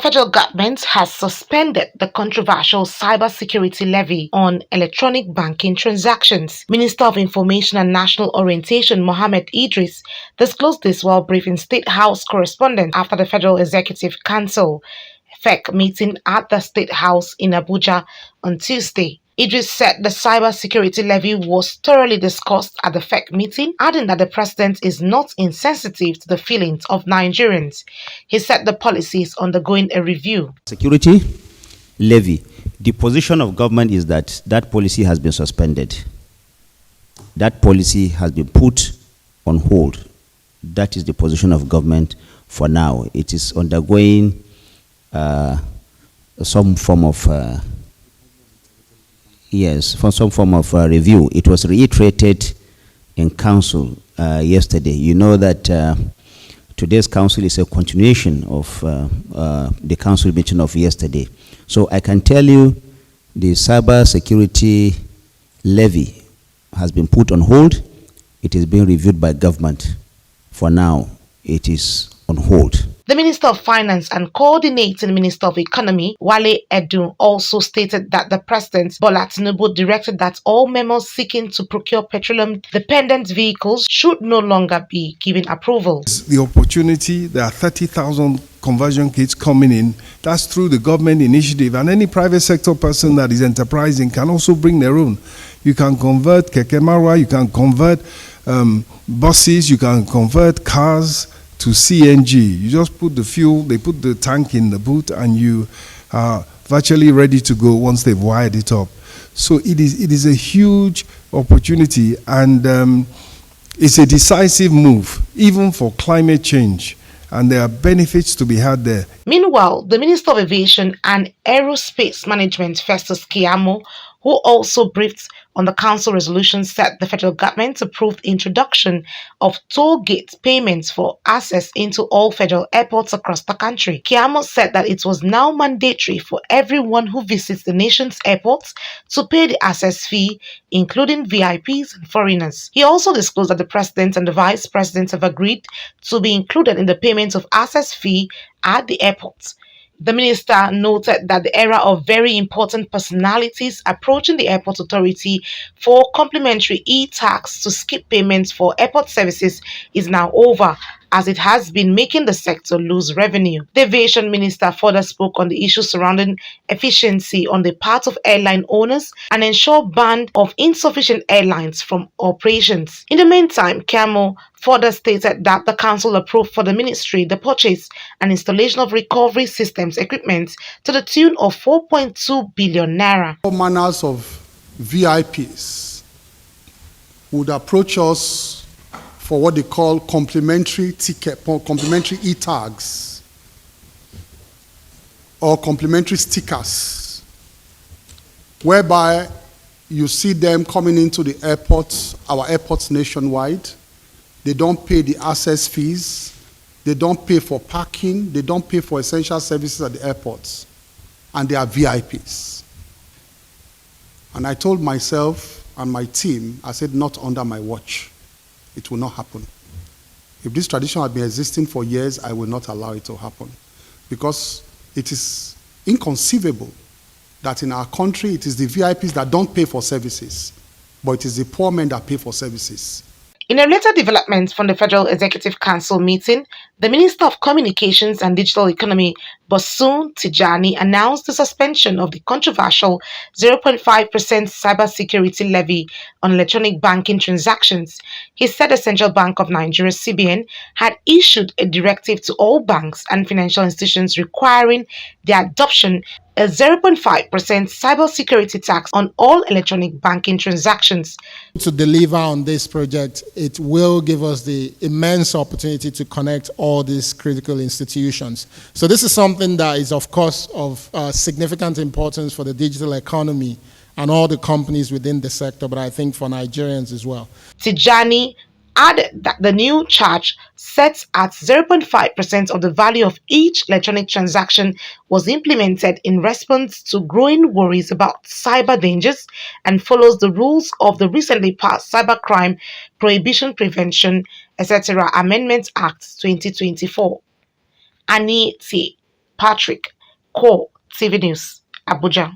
federal government has suspended the controversial cybersecurity levy on electronic banking transactions. Minister of Information and National Orientation Mohammed Idris disclosed this while briefing State House correspondents after the Federal Executive Council FEC meeting at the State House in Abuja on Tuesday. Idris said the cybersecurity levy was thoroughly discussed at the FEC meeting, adding that the president is not insensitive to the feelings of Nigerians. He said the policy is undergoing a review. Security levy. The position of government is that that policy has been suspended. That policy has been put on hold. That is the position of government for now. It is undergoing some form of review. It was reiterated in council yesterday. You know that today's council is a continuation of the council meeting of yesterday. So I can tell you the cyber security levy has been put on hold. It is being reviewed by government. For now, it is on hold. The Minister of Finance and Coordinating Minister of Economy, Wale Edun, also stated that the President, Bola Tinubu, directed that all members seeking to procure petroleum-dependent vehicles should no longer be given approval. The opportunity, there are 30,000 conversion kits coming in. That's through the government initiative, and any private sector person that is enterprising can also bring their own. You can convert Keke Marwa, you can convert buses, you can convert cars to CNG. You just put the fuel, they put the tank in the boot, and you are virtually ready to go once they've wired it up. So it is a huge opportunity, and it's a decisive move, even for climate change. And there are benefits to be had there. Meanwhile, the Minister of Aviation and Aerospace Management, Festus Keyamo, who also briefed on the council resolution, said the federal government approved the introduction of toll gate payments for access into all federal airports across the country. Keyamo said that it was now mandatory for everyone who visits the nation's airports to pay the access fee, including VIPs and foreigners. He also disclosed that the president and the vice president have agreed to be included in the payment of access fee at the airports. The minister noted that the era of very important personalities approaching the airport authority for complimentary e-tax to skip payments for airport services is now over, as it has been making the sector lose revenue. The aviation minister further spoke on the issue surrounding efficiency on the part of airline owners and ensure ban of insufficient airlines from operations. In the meantime, Keyamo further stated that the council approved for the ministry the purchase and installation of recovery systems equipment to the tune of 4.2 billion naira. All manners of VIPs would approach us for what they call complimentary ticket, complimentary e-tags, or complimentary stickers, whereby you see them coming into the airports, our airports nationwide. They don't pay the access fees, they don't pay for parking, they don't pay for essential services at the airports, and they are VIPs. And I told myself and my team, I said, not under my watch. It will not happen. If this tradition had been existing for years, I will not allow it to happen. Because it is inconceivable that in our country, it is the VIPs that don't pay for services, but it is the poor men that pay for services. In a later development from the Federal Executive Council meeting, the Minister of Communications and Digital Economy, Bosun Tijani, announced the suspension of the controversial 0.5% cybersecurity levy on electronic banking transactions. He said the Central Bank of Nigeria, CBN, had issued a directive to all banks and financial institutions requiring the adoption a 0.5% cybersecurity tax on all electronic banking transactions. To deliver on this project, it will give us the immense opportunity to connect all these critical institutions. So this is something that is, of course, of significant importance for the digital economy and all the companies within the sector, but I think for Nigerians as well. Tijani added that the new charge set at 0.5% of the value of each electronic transaction was implemented in response to growing worries about cyber dangers and follows the rules of the recently passed Cybercrime Prohibition Prevention, etc. Amendment Act 2024. Annie T. Patrick, Core TV News, Abuja.